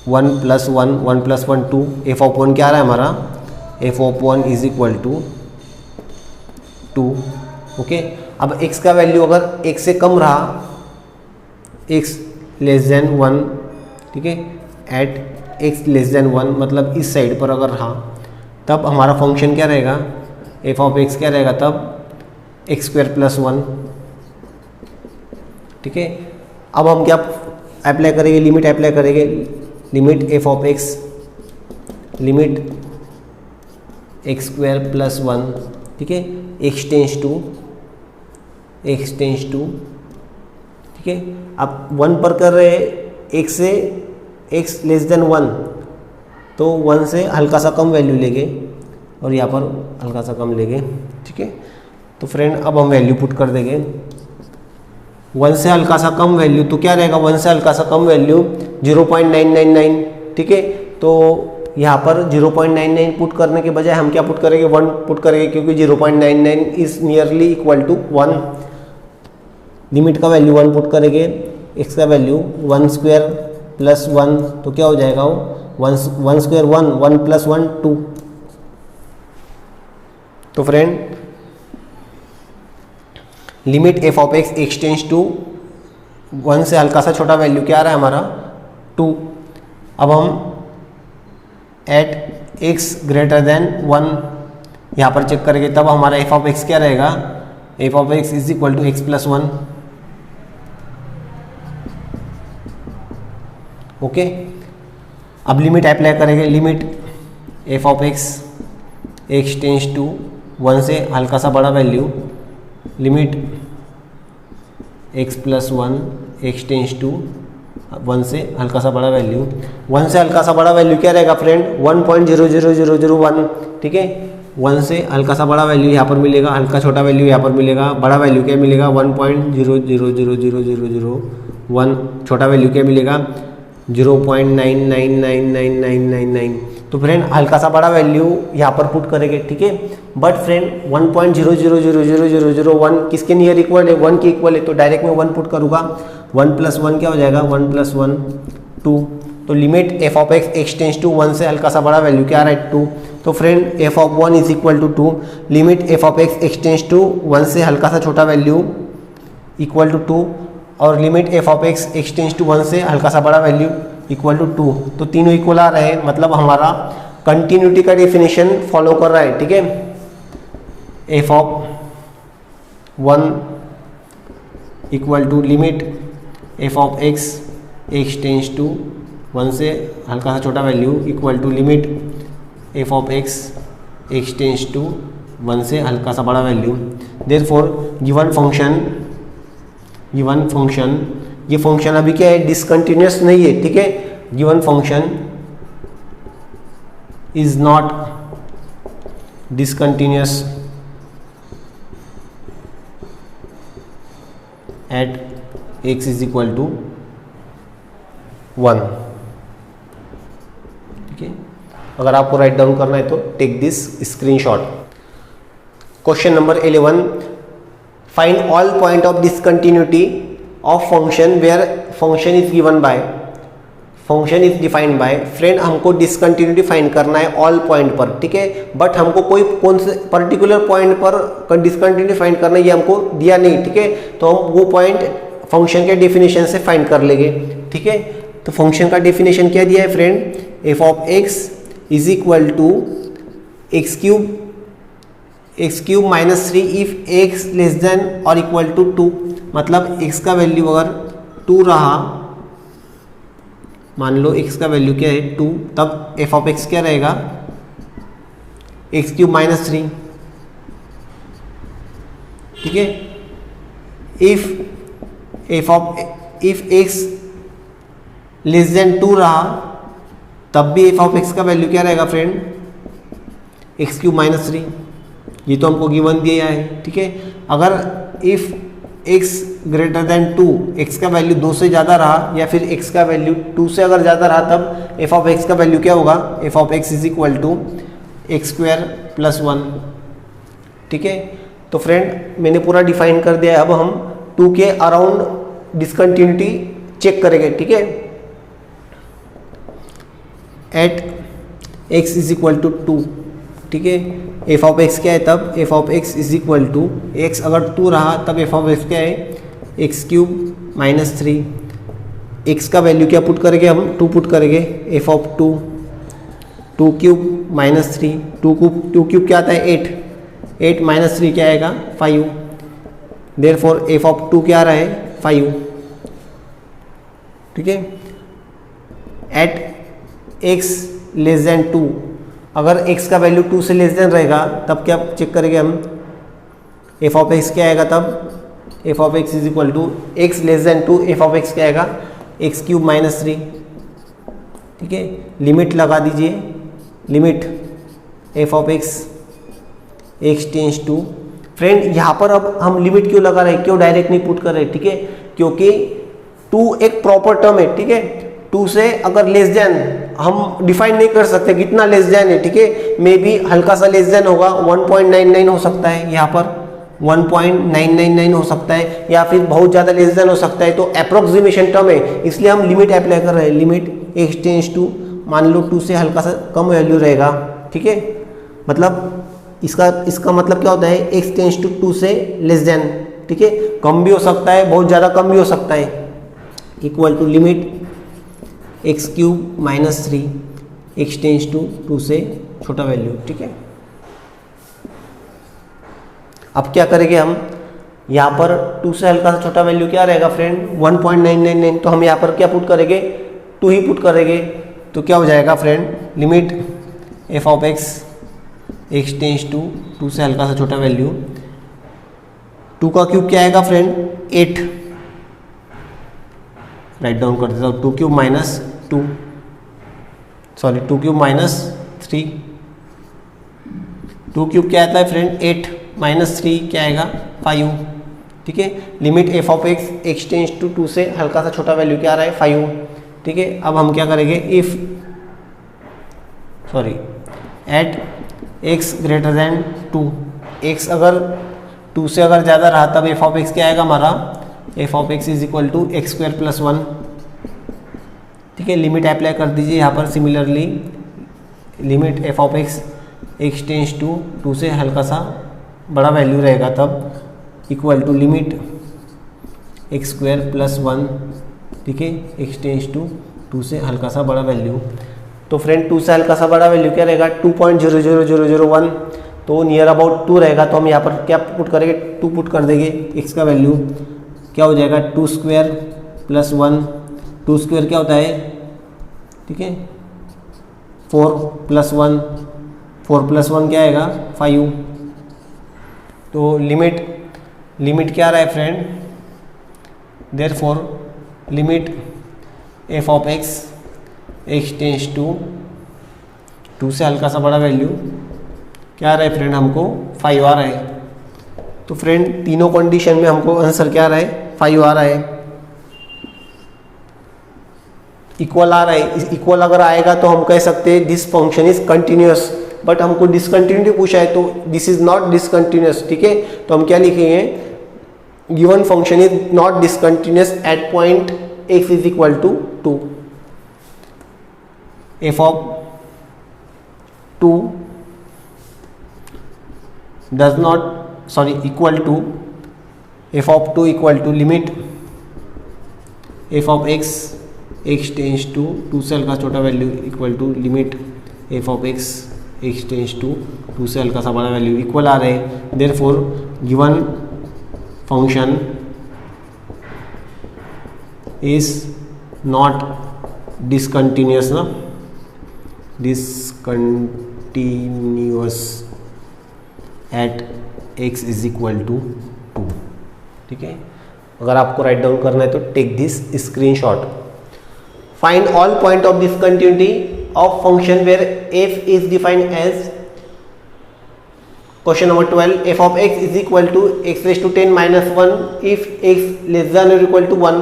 one plus one, one plus one two, f of one क्या आ रहा है हमारा, f of one is equal to two, okay. अब x का वैल्यू अगर x से कम रहा, x लेस देन वन, ठीक है, at x less than one, मतलब इस साइड पर अगर रहा, तब हमारा फंक्शन क्या रहेगा, एफ ऑफ एक्स क्या रहेगा, तब एक्स स्क्वायर प्लस वन, ठीक है। अब हम क्या अप्लाई करेंगे, लिमिट अप्लाई करेंगे, limit F of x, limit x square plus one, ठीक है, x tends to, x tends to, ठीक है। अब वन पर कर रहे हैं, एक्स से एक्स लेस देन वन, तो वन से हल्का सा कम वैल्यू लेंगे और यहाँ पर हल्का सा कम लेंगे, ठीक है। तो फ्रेंड अब हम वैल्यू पुट कर देंगे, वन से हल्का सा कम वैल्यू, तो क्या रहेगा, वन से हल्का सा कम वैल्यू 0.999, ठीक है। तो यहाँ पर 0.99 पुट करने के बजाय हम क्या पुट करेंगे, वन पुट करेंगे, क्योंकि 0.99 is nearly equal to one. Limit का वैल्यू वन पुट करेंगे, एक्स का value one square plus one, तो क्या हो जाएगा वो one square one, one plus one two. तो friend limit F of x x tends to one से हल्का सा छोटा वैल्यू क्या आ रहा है हमारा, टू। अब हम at x greater than one यहाँ पर चेक करेंगे, तब हमारा एफ ऑफ एक्स क्या रहेगा, f of x is equal to x plus one, okay. अब लिमिट अप्लाई करेंगे, limit F of x x tends to one से हल्का सा बड़ा value, limit x plus one x tends to one से हल्का सा बड़ा वैल्यू, वन से हल्का सा बड़ा वैल्यू क्या रहेगा फ्रेंड, 1.00001, ठीक है। वन से हल्का सा बड़ा वैल्यू यहाँ पर मिलेगा, हल्का छोटा वैल्यू यहाँ पर मिलेगा, बड़ा वैल्यू क्या मिलेगा 1.0000001, छोटा वैल्यू क्या मिलेगा 0.99999999। तो फ्रेंड हल्का सा बड़ा वैल्यू यहाँ पर पुट करेंगे, ठीक है। बट फ्रेंड 1.0000001 किसके नियर इक्वल है, वन के इक्वल है, तो डायरेक्ट में वन पुट करूँगा, वन प्लस वन क्या हो जाएगा, वन प्लस वन टू। तो limit F of x x tends to one से हल्का सा बड़ा वैल्यू क्या आ रहा है, टू। तो friend f of one is equal to two, limit F of x x tends to one से हल्का सा छोटा वैल्यू इक्वल टू टू, और limit F of x x tends to one से हल्का सा बड़ा वैल्यू इक्वल टू टू। तो तीनों इक्वल आ रहे हैं, मतलब हमारा कंटिन्यूटी का डेफिनेशन फॉलो कर रहा है, ठीक है। F of one equal to limit F of x x tends to one से हल्का सा छोटा value equal to limit F of x x tends to one से हल्का सा बड़ा वैल्यू। देयरफॉर गिवन फंक्शन, ये फंक्शन अभी क्या है, डिसकंटिन्यूअस नहीं है, ठीक है। Given function is not discontinuous at x is equal to one, ठीक है। अगर आपको राइट डाउन करना है तो take this screenshot. Question number 11, find all point of discontinuity of function where function is given by, function is defined by. Friend हमको डिसकंटिन्यूटी फाइंड करना है ऑल पॉइंट पर, ठीक है। बट हमको कौन से पर्टिकुलर पॉइंट पर डिसकंटिन्यूटी फाइंड करना है ये हमको दिया नहीं, ठीक है। तो हम वो पॉइंट फंक्शन के डेफिनेशन से फाइंड कर लेंगे, ठीक है। तो फंक्शन का डेफिनेशन क्या दिया है friend, f of x is equal to x cube x cube minus 3 if x less than और इक्वल टू 2, मतलब एक्स का वैल्यू अगर 2 रहा, मान लो एक्स का वैल्यू क्या है 2, तब एफ ऑफ एक्स क्या रहेगा एक्स क्यूब माइनस 3, ठीक है। इफ एक्स लेस देन 2 रहा तब भी एफ ऑफ एक्स का वैल्यू क्या रहेगा फ्रेंड एक्स क्यूब माइनस 3, ये तो हमको गिवन दिया है, ठीक है। अगर if x greater than 2, x का वैल्यू 2 से ज़्यादा रहा या फिर x का वैल्यू 2 से अगर ज़्यादा रहा तब f ऑफ x का वैल्यू क्या होगा, f of x is equal to x square plus 1, ठीक है। तो फ्रेंड मैंने पूरा डिफाइन कर दिया है, अब हम 2 के अराउंड डिसकंटिन्यूटी चेक करेंगे, ठीक है। At x is equal to 2, ठीक है। एफ ऑफ एक्स क्या है तब f of x is equal to x अगर 2 रहा तब एफ ऑफ एक्स क्या है एक्स क्यूब माइनस 3, एक्स का वैल्यू क्या पुट करेंगे हम 2 पुट करेंगे, f of 2 cube minus 3, 2 cube क्या आता है 8 माइनस 3 क्या आएगा 5, देयरफॉर एफ ऑफ 2 क्या आ रहा है 5, ठीक है। एट एक्स लेस देन 2, अगर x का वैल्यू 2 से लेस देन रहेगा तब क्या चेक करेंगे हम, एफ ऑफ एक्स क्या आएगा तब f of x is equal to x less than 2, f of x क्या आएगा एक्स क्यूब माइनस 3, ठीक है। लिमिट लगा दीजिए, limit F of x tends to, friend यहाँ पर अब हम लिमिट क्यों लगा रहे हैं, क्यों डायरेक्ट नहीं पुट कर रहे, ठीक है, क्योंकि 2 एक प्रॉपर टर्म है, ठीक है। 2 से अगर लेस देन हम डिफाइन नहीं कर सकते कितना लेस देन है, ठीक है, मे बी हल्का सा लेस देन होगा 1.99 हो सकता है, यहाँ पर 1.999 हो सकता है, या फिर बहुत ज़्यादा लेस देन हो सकता है, तो अप्रोक्सीमेशन टर्म है, इसलिए हम लिमिट अप्लाई कर रहे हैं। लिमिट एक्स टेंस टू, मान लो 2 से हल्का सा कम वैल्यू रहेगा, ठीक है, मतलब इसका मतलब क्या होता है एक्स टेंस टू 2 से लेस देन, ठीक है, कम भी हो सकता है बहुत ज़्यादा कम भी हो सकता है, equal to limit x cube minus 3 x tends to 2 से छोटा वैल्यू, ठीक है। अब क्या करेंगे हम, यहाँ पर 2 से हल्का सा छोटा वैल्यू क्या रहेगा फ्रेंड 1.999, तो हम यहाँ पर क्या पुट करेंगे 2 ही पुट करेंगे, तो क्या हो जाएगा friend limit F of x tends to 2 से हल्का सा छोटा वैल्यू, 2 का क्यूब क्या आएगा फ्रेंड 8, राइट डाउन कर देता हूँ, 2 cube minus 2 cube minus 3, 2 cube क्या आता है फ्रेंड 8 माइनस 3 क्या आएगा 5, ठीक है। Limit F of x tends to 2 से हल्का सा छोटा वैल्यू क्या आ रहा है 5, ठीक है। अब हम क्या करेंगे at x greater than 2, x अगर 2 से अगर ज़्यादा रहा तब एफ ऑफ एक्स क्या आएगा हमारा f of x is equal to x square plus 1, ठीक है। लिमिट अप्लाई कर दीजिए यहाँ पर, similarly limit F of x tends to 2 से हल्का सा बड़ा वैल्यू रहेगा तब equal to limit x square plus 1, ठीक है, एक्स टेंस टू 2 से हल्का सा बड़ा वैल्यू, तो फ्रेंड 2 से हल्का सा बड़ा वैल्यू क्या रहेगा 2.00001, तो नियर अबाउट 2 रहेगा, तो हम यहाँ पर क्या पुट करेंगे 2 पुट कर देंगे, एक्स का वैल्यू क्या हो जाएगा 2 स्क्वायर प्लस 1, 2 स्क्वायर क्या होता है, ठीक है, 4 प्लस 1 क्या आएगा 5, तो लिमिट क्या रहा है friend, therefore limit F of x tends to 2 से हल्का सा बड़ा वैल्यू क्या आ रहा है फ्रेंड हमको 5 आ रहा है, तो फ्रेंड तीनों कंडीशन में हमको आंसर क्या आ रहा है 5 आ रहा है, इक्वल आ रहा है। इक्वल अगर आएगा तो हम कह सकते हैं this function is continuous, but हमको डिसकंटिन्यूटी पूछा है तो दिस इज नॉट डिसकंटिन्यूअस, ठीक है, तो हम क्या लिखेंगे given function is not discontinuous at point x is equal to 2, f of 2 does not equal to f of 2 equal to limit F of x tends to 2 से हल्का छोटा value equal to limit F of x x tends to 2 से हल्का सा बड़ा वैल्यू इक्वल आ रहे हैं। Therefore given function is not discontinuous ना, discontinuous at x is equal to 2। ठीक है, अगर आपको राइट डाउन करना है तो take this screenshot. Find all point of discontinuity of function where f is defined as, question number 12, f of x is equal to x raise to 10 minus 1 if x less than और इक्वल टू 1।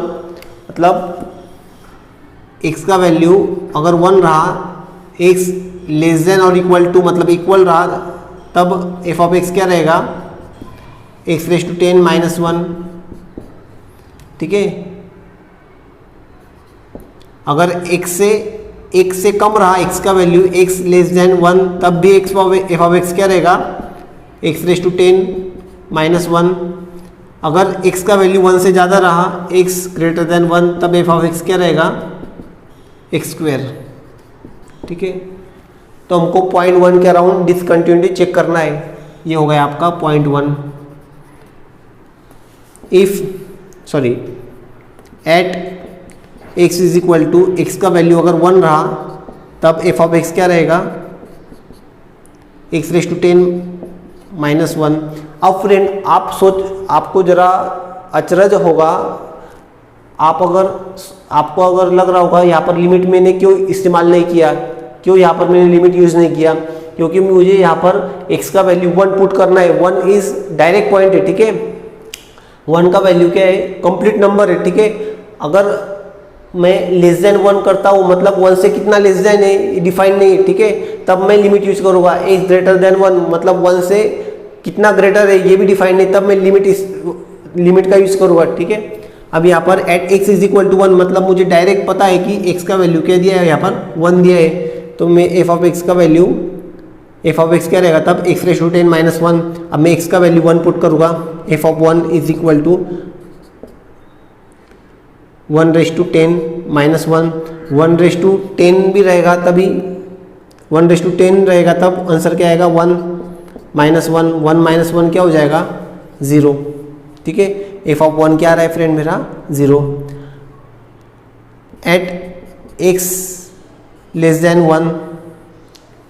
मतलब x का वैल्यू अगर 1 रहा, x लेस देन और इक्वल टू मतलब इक्वल रहा, तब f ऑफ x क्या रहेगा, x रेज टू 10 माइनस 1। ठीक है, अगर x से कम रहा x का वैल्यू, x लेस देन 1, तब भी f ऑफ x क्या रहेगा, x रेज टू 10 माइनस 1। अगर x का वैल्यू 1 से ज़्यादा रहा, x ग्रेटर देन 1, तब f ऑफ x क्या रहेगा, x स्क्वायर। ठीक है, तो हमको पॉइंट 1 के अराउंड डिसकंटिन्यूटी चेक करना है। ये हो गया आपका point 1। At x is equal to, x का वैल्यू अगर 1 रहा, तब f ऑफ x क्या रहेगा, x रेज टू 10 माइनस 1। अब फ्रेंड आपको जरा अचरज होगा, आपको अगर लग रहा होगा यहाँ पर लिमिट मैंने क्यों इस्तेमाल नहीं किया, क्यों यहाँ पर मैंने लिमिट यूज़ नहीं किया, क्योंकि मुझे यहाँ पर x का वैल्यू 1 पुट करना है। 1 इज डायरेक्ट पॉइंट है। ठीक है, 1 का वैल्यू क्या है, कंप्लीट नंबर है। ठीक है, अगर मैं लेस देन 1 करता हूँ, मतलब 1 से कितना लेस देन है डिफाइन नहीं है। ठीक है, तब मैं लिमिट यूज करूँगा। x ग्रेटर देन 1 मतलब 1 से कितना ग्रेटर है ये भी डिफाइन नहीं, तब मैं लिमिट का यूज करूँगा। ठीक है, अब यहाँ पर at x is equal to 1 मतलब मुझे डायरेक्ट पता है कि x का वैल्यू क्या दिया है, यहाँ पर 1 दिया है, तो मैं f ऑफ x का वैल्यू, f ऑफ x क्या रहेगा तब, x रेज टू 10 माइनस 1। अब मैं x का वैल्यू 1 पुट करूँगा, f of 1 is equal to 1 raise to 10 minus 1। 1 raise to 10 भी रहेगा तभी, 1 रेज टू 10 रहेगा तब आंसर क्या आएगा, 1 माइनस 1। 1 माइनस 1 क्या हो जाएगा, 0। ठीक है, f ऑफ 1 क्या आ रहा है फ्रेंड मेरा, 0। At x less than 1,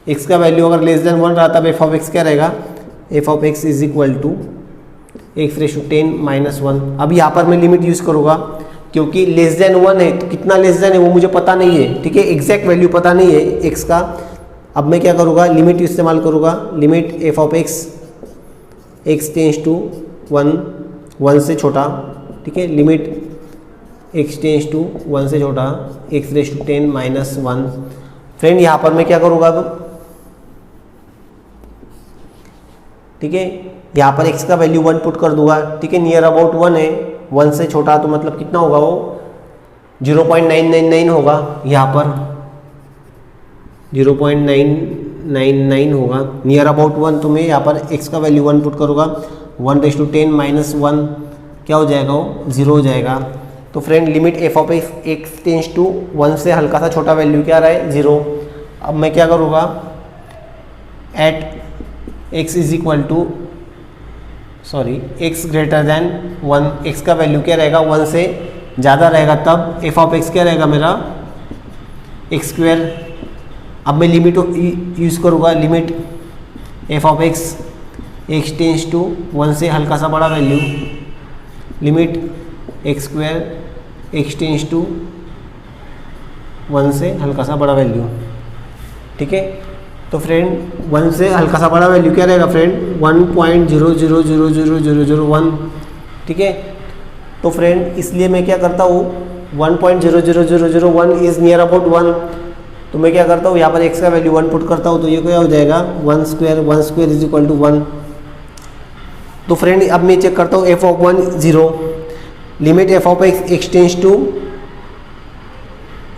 x का वैल्यू अगर लेस देन 1 रहा तब f ऑफ x क्या रहेगा, f of x is equal to x raise to 10 minus 1। अब यहाँ पर मैं लिमिट यूज करूँगा, क्योंकि लेस देन 1 है तो कितना लेस देन है वो मुझे पता नहीं है। ठीक है, एग्जैक्ट वैल्यू पता नहीं है x का। अब मैं क्या करूँगा, लिमिट इस्तेमाल करूँगा, limit f of x, x tends to 1 से छोटा। ठीक है, लिमिट x टेंस टू 1 से छोटा, x raise to 10 minus 1। Friend यहाँ पर मैं क्या करूँगा अब, ठीक है, यहाँ पर x का वैल्यू 1 पुट कर दूंगा। ठीक है, नियर अबाउट 1 है, 1 से छोटा तो मतलब कितना होगा वो, 0.999 होगा। यहाँ पर 0.999 होगा, नियर अबाउट 1। तो मैं यहाँ पर x का वैल्यू 1 पुट करूँगा, 1 रेज टू 10 माइनस 1 क्या हो जाएगा, वो 0 हो जाएगा। तो friend limit f of x tends to 1 से हल्का सा छोटा वैल्यू क्या रहा है, 0। अब मैं क्या करूँगा, at x is equal to x greater than 1, x का वैल्यू क्या रहेगा, 1 से ज़्यादा रहेगा तब f ऑफ x क्या रहेगा मेरा, x स्क्वायर। अब मैं लिमिट यूज़ करूँगा, limit f of x tends to 1 से हल्का सा बड़ा value, limit x square x tends to 1 से हल्का सा बड़ा वैल्यू। ठीक है, तो फ्रेंड 1 से हल्का सा बड़ा वैल्यू क्या रहेगा फ्रेंड, 1.00000001। ठीक है, तो फ्रेंड इसलिए मैं क्या करता हूँ, 1.00001 इज़ नियर अबाउट 1, तो मैं क्या करता हूँ यहाँ पर x का वैल्यू 1 पुट करता हूँ, तो ये क्या हो जाएगा, 1 स्क्वायर इज इक्वल टू 1। तो फ्रेंड अब मैं चेक करता हूँ f of 1 0, limit f of x tends to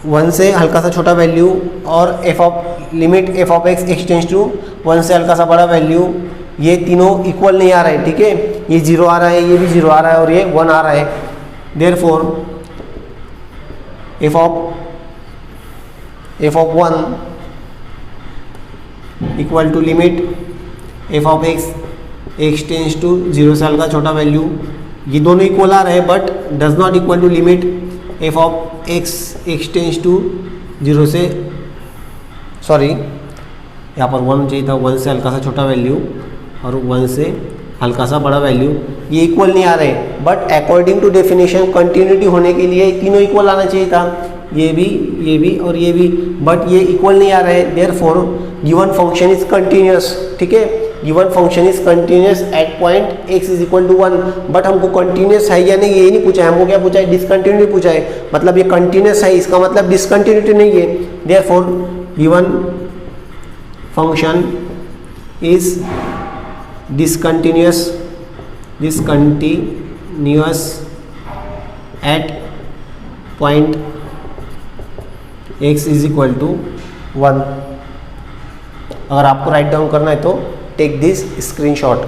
1 से हल्का सा छोटा वैल्यू, और limit f of x tends to 1 से हल्का सा बड़ा वैल्यू, ये तीनों इक्वल नहीं आ रहे हैं। ठीक है, ये 0 आ रहा है, ये भी 0 आ रहा है, और ये 1 आ रहा है। Therefore f of 1 equal to limit F of x x tends to 0 से हल्का छोटा वैल्यू, ये दोनों इक्वल आ रहे हैं but does not equal to limit F of x x tends to 0 से, सॉरी यहाँ पर 1 चाहिए था, 1 से हल्का सा छोटा वैल्यू और 1 से हल्का सा बड़ा वैल्यू, ये इक्वल नहीं आ रहे। But according to definition continuity होने के लिए तीनों इक्वल आना चाहिए था, ये भी और ये भी, बट ये इक्वल नहीं आ रहे। Therefore given function is continuous, ठीक है, given function is continuous at point x is equal to 1। But हमको कंटिन्यूअस है या नहीं ये नहीं पूछा है, हमको क्या पूछा है, डिसकंटिन्यूटी पूछा है, मतलब ये कंटिन्यूअस है, इसका मतलब डिसकंटिन्यूटी नहीं है। Therefore given function is discontinuous at point x is equal to 1। अगर आपको राइट डाउन करना है तो टेक दिस स्क्रीनशॉट।